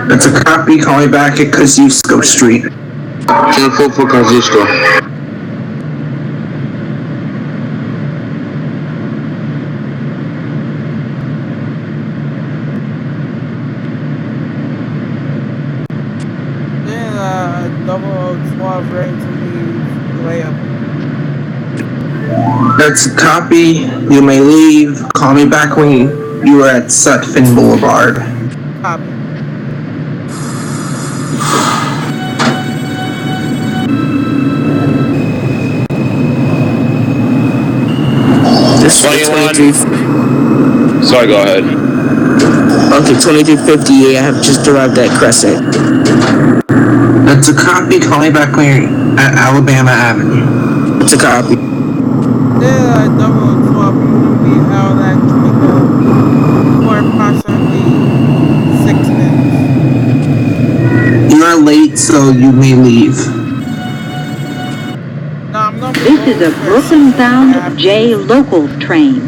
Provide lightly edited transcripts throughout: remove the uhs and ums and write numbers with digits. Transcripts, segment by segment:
That's a copy. Call me back at Kosciuszko Street. 10-4 for Kosciuszko. Double 12 ready to leave layup. That's a copy. You may leave. Call me back when you are at Sutphin Boulevard. Copy. This 22. Sorry, go ahead. Okay, 2258. I have just arrived at Crescent. That's a copy. Call me back when you're at Alabama Avenue. It's a copy. Yeah, double 12 will be held at Jamaica for approximately 6 minutes. You are late, so you may leave. No, I'm not. This is a Brooklyn-bound J local train.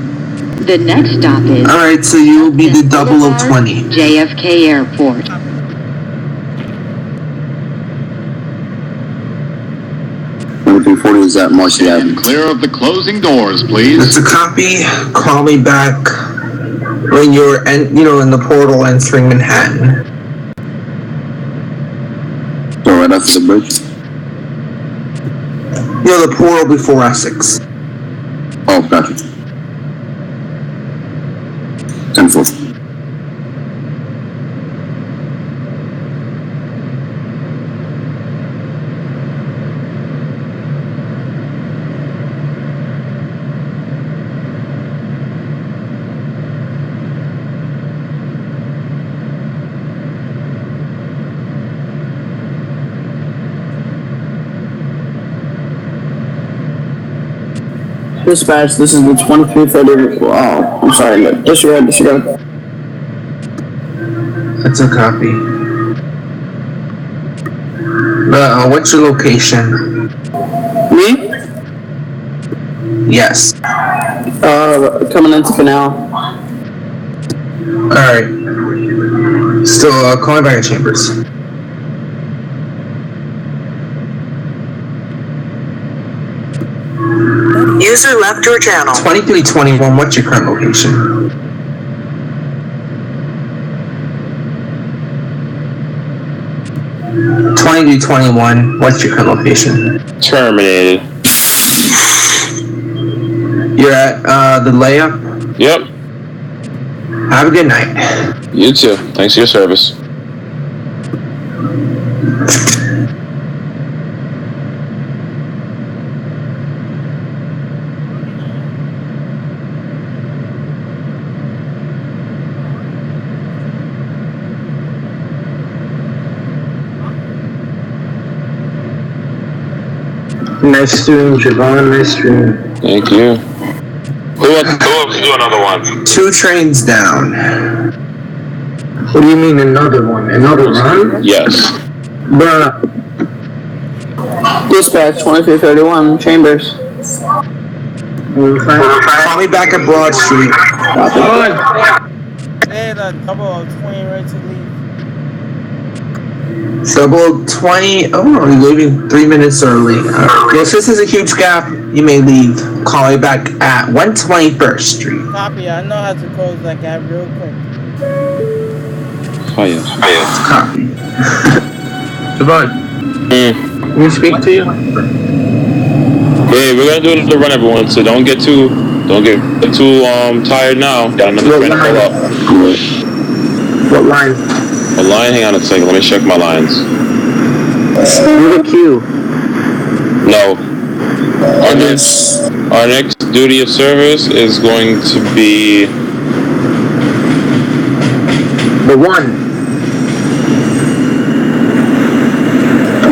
The next stop is... Alright, so you will be the 0020. JFK Airport. Is at Marcy Avenue. Clear of the closing doors, please. That's a copy. Call me back when you're in the portal entering Manhattan. So right after the bridge? The portal before Essex. Oh, gotcha. 10-4. Dispatch, this is the 2330. Oh, I'm sorry. Disregard. That's a copy. What's your location? Me? Yes. Coming into Canal. Alright. Still, call me back at Chambers. User left your channel. 2321, what's your current location? What's your current location? Terminated. You're at the layup? Yep. Have a good night. You too. Thanks for your service. Nice stream, Javon. Nice stream. Thank you. Who wants to do another one? 2 trains down. What do you mean another one? Another run? Yes. Bruh. Dispatch 2331, Chambers. Call me back at Broad Street. Hey, the double 20 ready to leave. 0020. Oh, you're leaving 3 minutes early. Well, since there's a huge gap, you may leave. Call me back at 121st Street. Copy. I know how to close that gap real quick. Oh yeah. Copy. Javon. Can we speak to you? Hey, we're gonna do another run, everyone. So don't get too tired now. Got another train to pull up. What line? A line? Hang on a second. Let me check my lines. You're the queue. No. Our next duty of service is going to be the 1.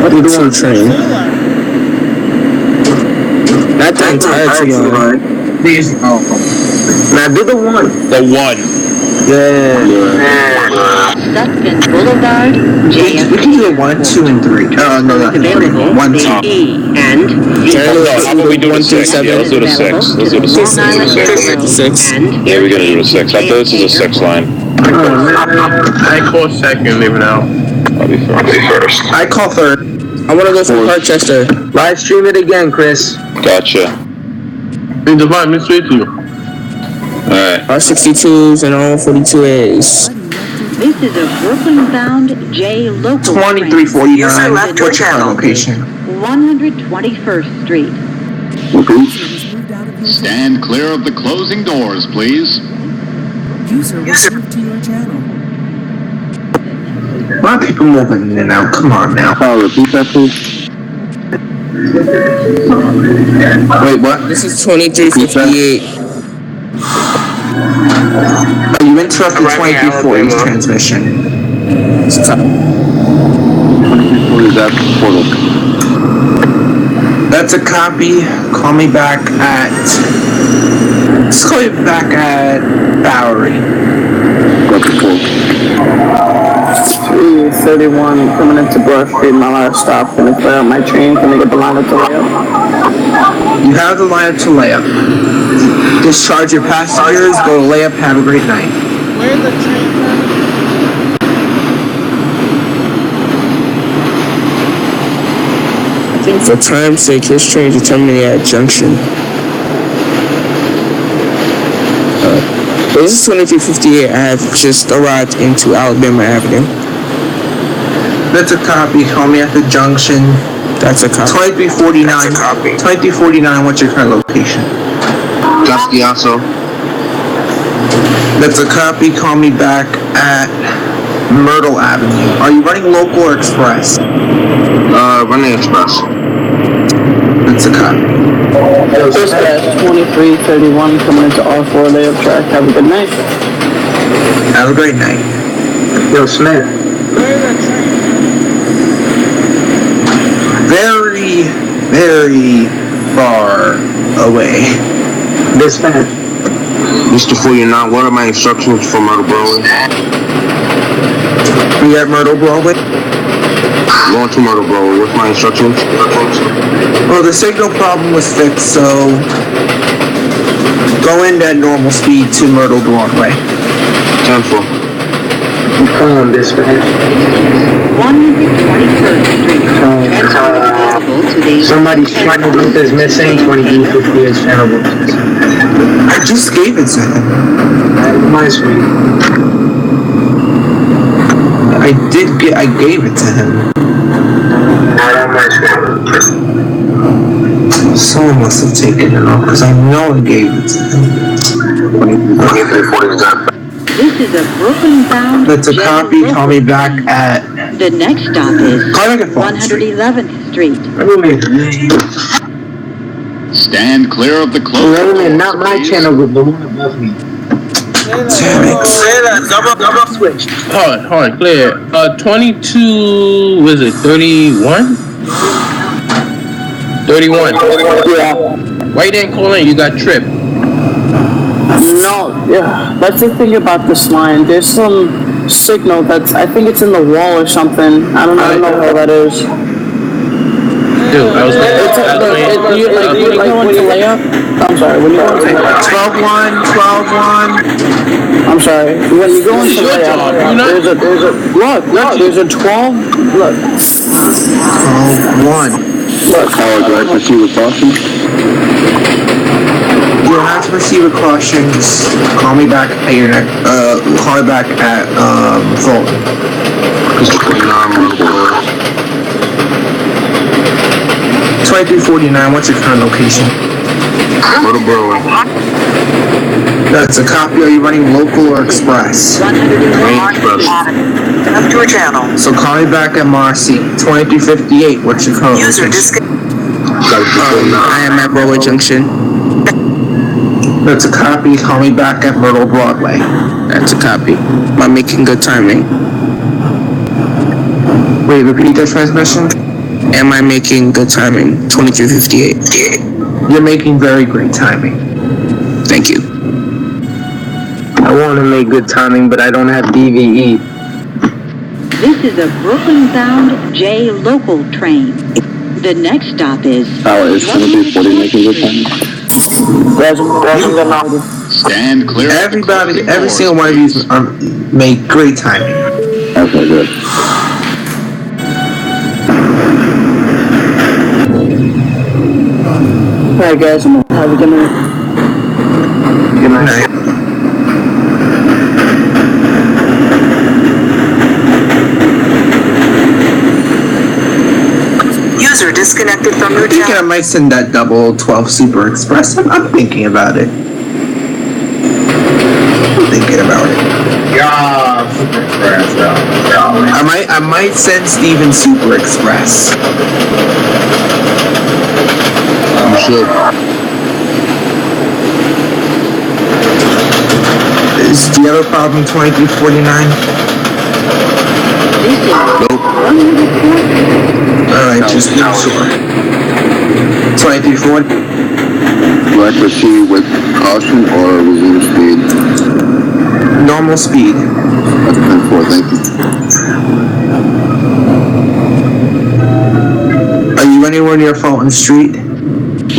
What are you doing, train? Not the entire line. Please, no. Now do the 1. The 1. Yeah. Sutphin Boulevard, JFK. We can do the 1, 2, and 3. No. 1, 2. And how about we do the 6? Yeah, let's do the 6. Let's do the 6. 6. Yeah, we're gonna do the 6. I thought this is a 6 line. I call second, leaving out. I'll be first. I call third. I want to go for Rochester. Live stream it again, Chris. Gotcha. Hey, Divine, Miss with you. Alright. R-62s and R-142As. This is a Brooklyn-bound J local train. 2349. User left your What's your channel. location? 121st Street. Stand clear of the closing doors, please. User. A lot of people moving in and out. Come on now. Repeat that, please. Wait, what? This is 2358. Oh, you interrupted 2340's transmission. What is that portal? That's a copy. Call me back at... Let's call you back at Bowery. What's the portal? 331 coming into Broad Street, my last stop. Gonna clear out my train. Can I get the line up to layup? You have the line to layup. Discharge your passengers, go to layup, have a great night. Where the train coming? I think for time's sake, his trains are terminating at Junction. This is 2358. I have just arrived into Alabama Avenue. That's a copy. Call me at the junction. That's a copy. 2349. 2349, what's your current location? Gastiaso. That's a copy. Call me back at Myrtle Avenue. Are you running local or express? Running express. That's a copy. Dispatch 2331 coming into R4 layup track. Have a good night. Have a great night. Yo, Smith. Where the train Very, very far away. Dispatch. Mr. 49, what are my instructions for Myrtle Broadway? We at Myrtle Broadway? Going to Myrtle Broadway, what's my instructions? Well, the signal problem was fixed, so go in at normal speed to Myrtle Broadway. 10-4. Dispatch. 121st Street. Transfer available to the... Somebody's trying to loop is missing. 2350 is terrible. I just gave it to him. My screen. I gave it to him. Not on my screen. Someone must have taken it off, because I know I gave it to him. 2340. This is a Brooklyn-bound That's a J copy. local Call me back train. at... The next stop is Call me back at Fulton Street. 111th Street. Stand clear of the closing doors, Not my please. channel, with the one above me. Damn it. double switch. Hold on, clear. 22, was it 31? 31. Yeah. Why you didn't call in? You got tripped. No, yeah. That's the thing about this line. There's some signal that's, I think it's in the wall or something. I don't know how that is. Dude, I was When you go into layup, I'm sorry, when you go into 12-1, 12-1. I'm sorry, when you go into layup, there's a 12, look. 12-1. Look. Do I proceed with caution? You don't have to proceed with caution. Just call me back at your next, call me back at, Fulton. Mr. 49, Myrtle Broadway. 2349, what's your current location? Myrtle Broadway. That's a copy. Are you running local or express? 111th left your channel. So call me back at Marcy. 2358, what's your current User location? I am at Bway Junction. That's a copy. Call me back at Myrtle Broadway. That's a copy. I'm making good timing. Wait, repeat that transmission? Am I making good timing? 2358. You're making very great timing. Thank you. I want to make good timing, but I don't have DVE. This is a Brooklyn-bound J local train. The next stop is... Is 2340 making good time? Grab some good Stand clear of the Everybody, closing every doors, single one of please. these make great timing. Okay, good. Alright guys, I'm gonna have a good night. Good night. User disconnected from your Thinking I channel. might send that 0012 Super Express. I'm thinking about it. I'm thinking about it. Yeah, Super Express. I might send Steven Super Express. You should. Do you have a problem 2349? This is Nope. 140. Alright, just make sure. 2340? Do I proceed with caution or resume speed? Normal speed. That's 10-4, thank you. Are you anywhere near Fulton Street?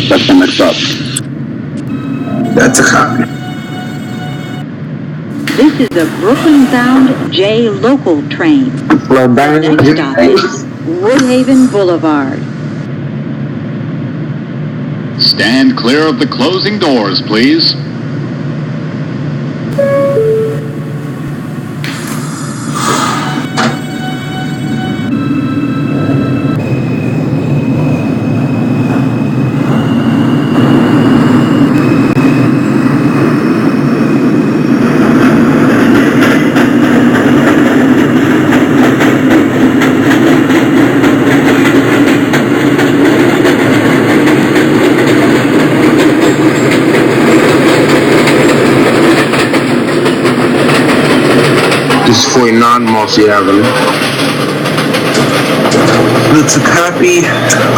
That's the next stop. That's a copy. This is a Brooklyn-bound J local train. The next stop is Woodhaven Boulevard. Stand clear of the closing doors, please. This is 49 Mossy Avenue. It's a copy.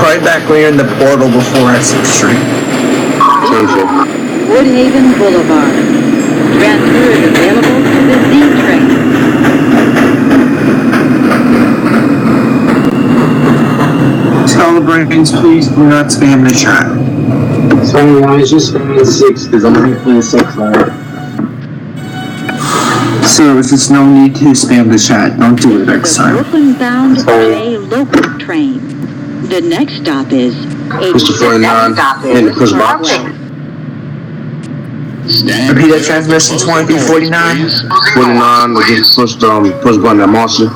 Call back when you're in the portal before Essex Street. 10-4. Woodhaven Boulevard. Transfer is available to the Z train. Tell the brains, please do not spam the chat. Sorry, I was just spamming 6 because I'm only playing 6 now. So there's just no need to spam the chat. Don't do it next The time. Brooklyn-bound J local train. The next stop is Mr. 49 in the push box. Stand Repeat that clear of the transmission, closing doors, 2349. please. 49, we just push button at Mossy.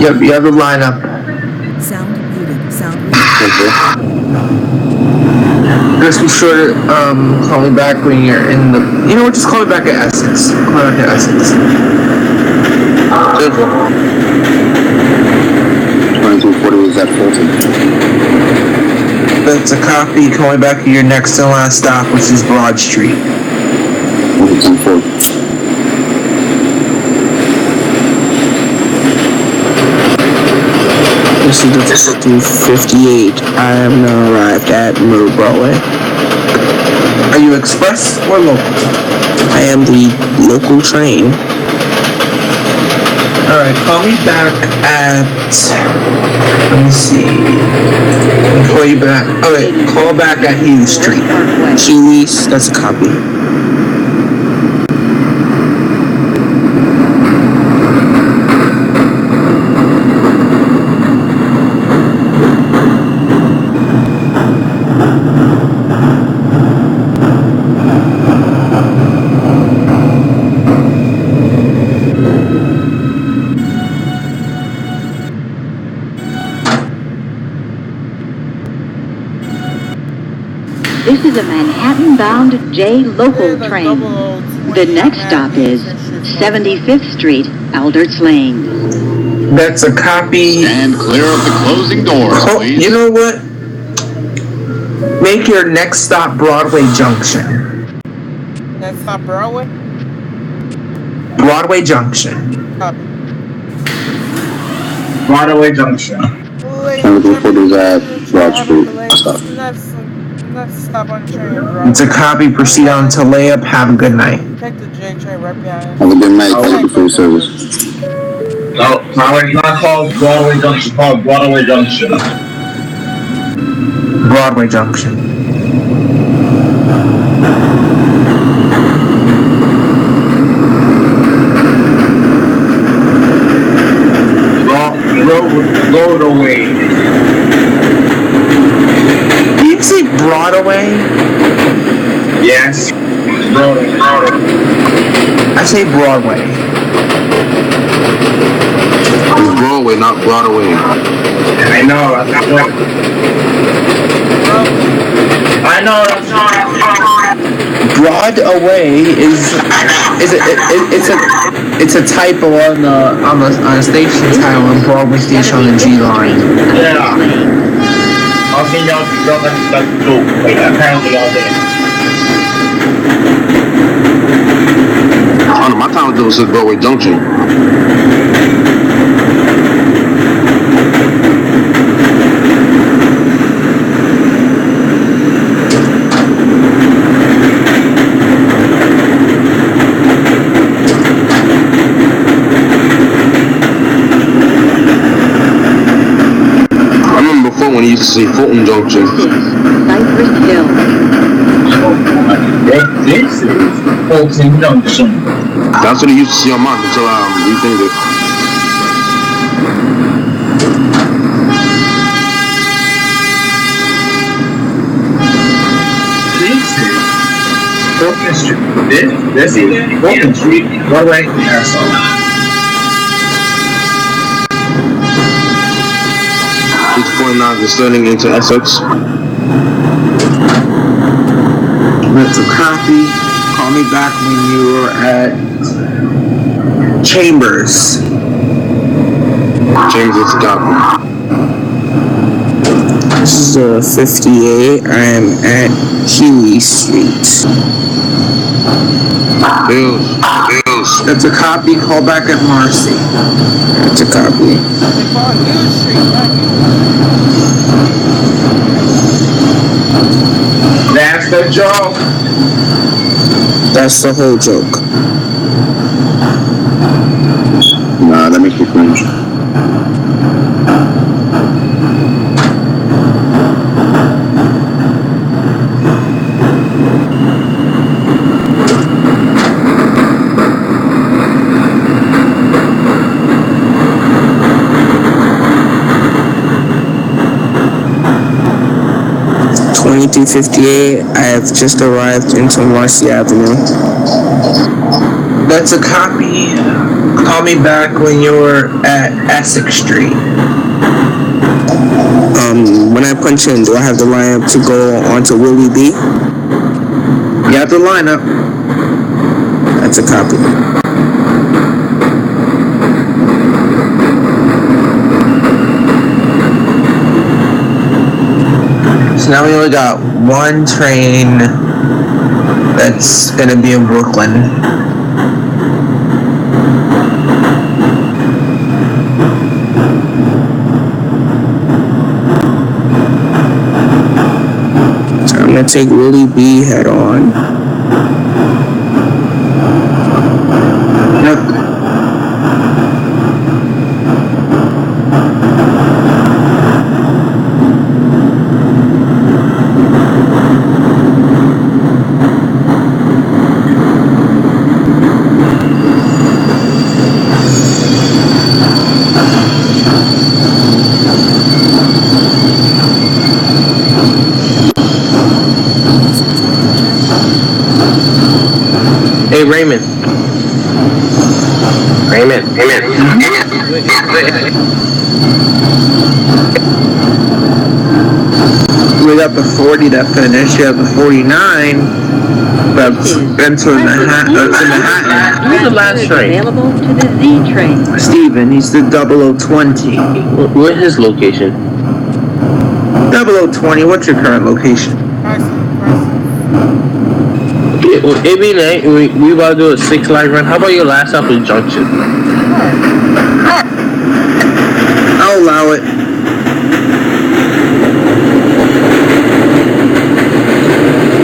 Yep, you have the lineup. Sound muted. Sound muted. 10-4. Just be sure to call me back when you're in the. You know what? Just call me back at Essex. Call me back at Essex. 10-4. 2240 is at Fulton. That's a copy. Call me back at your next and last stop, which is Broad Street. Okay, 10-4. This is the 258. I am now arrived at Bway. Are you express or local? I am the local train. Alright, call me back at. Let me see. Call you back. Okay, call back at Hughes Street. Parkway. Huey's, that's a copy. This is a Manhattan-bound J local train. The next stop is 75th Street, Alderts Lane. That's a copy. Stand clear of the closing doors, Oh, please. you know what? Make your next stop Broadway Junction. That's not Broadway? Broadway Junction. Copy. Broadway Junction. 2240 is at Broad Street. Stop. Let's stop on the train, bro. It's a copy. Proceed on to layup. Have a good night. Take the J train right behind. Have a good night. Thank you for your service. No, it's not called Broadway Junction, it's called Broadway Junction. Broadway Junction. Broadway. Did you say Broadway? Yes. Broadway. I say Broadway. It's Broadway, not Broadway. I know. Broadway it's a typo on the station title on Broadway Station on the G line. Yeah. I'll see y'all like joke. Like apparently y'all did. Oh no, my time it says Broadway Junction. When you used to say Fulton Junction. Cypress Hill. This is Fulton Junction. That's what I used to see on mine until I rethink it. Fulton Street. This is Fulton Street. Broadway, Nassau. It's 49 descending into Essex. That's a copy. Call me back when you were at Chambers. Chambers is a copy. This is 58. I am at Huey Street. Bills. That's a copy. Call back at Marcy. That's a copy. That's the joke. That's the whole joke. Nah, that makes me cringe. I have just arrived into Marcy Avenue. That's a copy. Call me back when you're at Essex Street. When I punch in, do I have the lineup to go on to Willie B? You have the lineup. That's a copy. So now we only got one train that's gonna be in Brooklyn. So I'm gonna take Willie B head on. Yep. Hey, Raymond. We got the 40 that finished. You have the 49 that's into Manhattan. Who's the last train? Available to the Z train. Steven, he's the 0020. Where's his location? 0020, what's your current location? It be night. We about to do a 6 line run. How about your last stop is Junction? I'll allow it.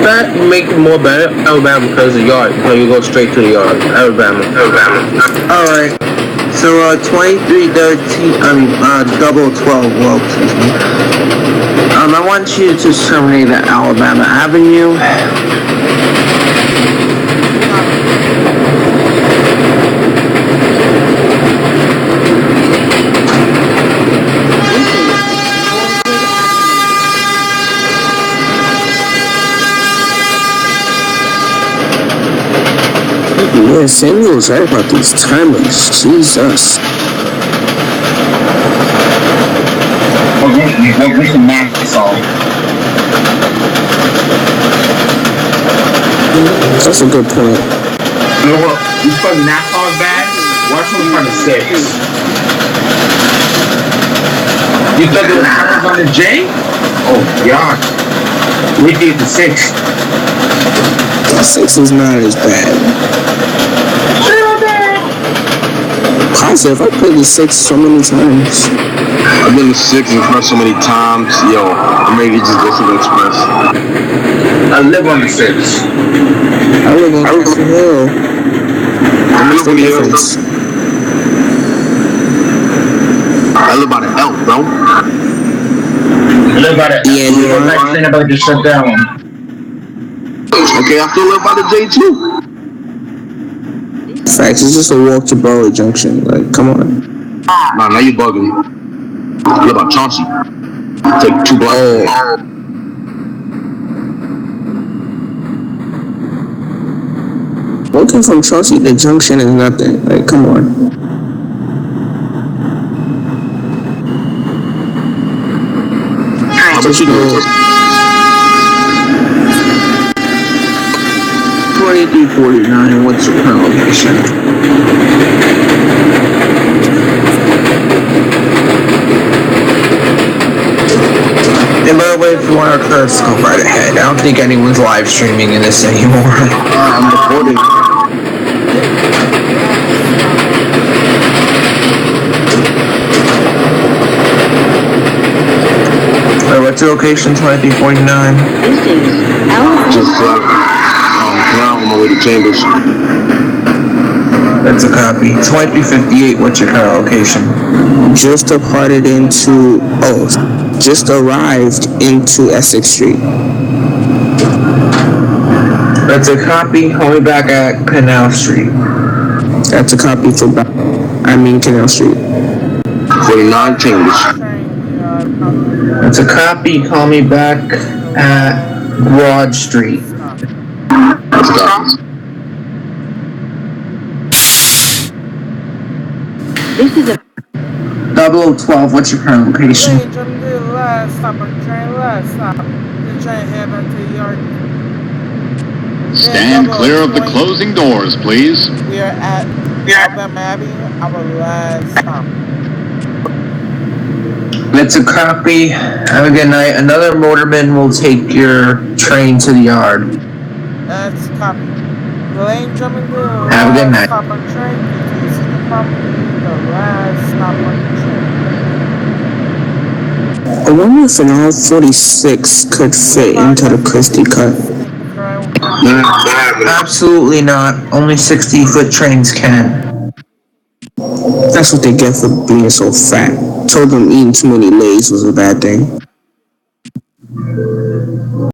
That make it more better. Alabama because the yard. So you go straight to the yard. Alabama. Alright. So 2313, 0012, well, excuse me. I want you to terminate at Alabama Avenue. Yeah, Samuel's right about these timers. Jesus. We're reaching NASSAU. That's a good point. You know what? You put NASSAU bad? Watch them in front of 6. You thought there was cameras on the J? Oh, God. We did the 6. The 6 is not as bad. Positive, I played the 6 so many times. I've been to 6 and Express so many times. Yo, I'm ready to just go to the Express. I live on the 6. I live on the hill. What's the difference? I live by the Elk, bro. I live by the Yeah, you don't like saying about to shut down. Okay, I still live by the J too. Facts, it's just a walk to Bway Junction. Like, come on. Nah, now you bugging. I live by Chauncey. Take 2 blocks. Walking from Chelsea to Junction is nothing. Like, come on. How much you doing? 2349, what's your current location? And by the way, if you want our curves, go right ahead. I don't think anyone's live streaming in this anymore. I'm recording. What's your location, 2349? This is Alpha. Just now on my way to Chambers. That's a copy. 2358, what's your current location? Just departed into, just arrived into Essex Street. That's a copy. Call me back at Canal Street. That's a copy for, Canal Street. 49 Chambers. That's a copy. Call me back at Broad Street. That's a copy. This is a 0012, what's your current location? Last stop on the train, last stop. The train head back to the yard. Stand clear of the closing doors, please. We are at Openbve, our last stop. That's a copy. Have a good night. Another motorman will take your train to the yard. That's a copy. Lane jumping to the Have a good night. stop on the train. This is the property, the last stop on the train. I wonder if an R-46 could fit into the Christie cut. Absolutely not. Only 60-foot trains can. That's what they get for being so fat. Told them eating too many Lays was a bad thing.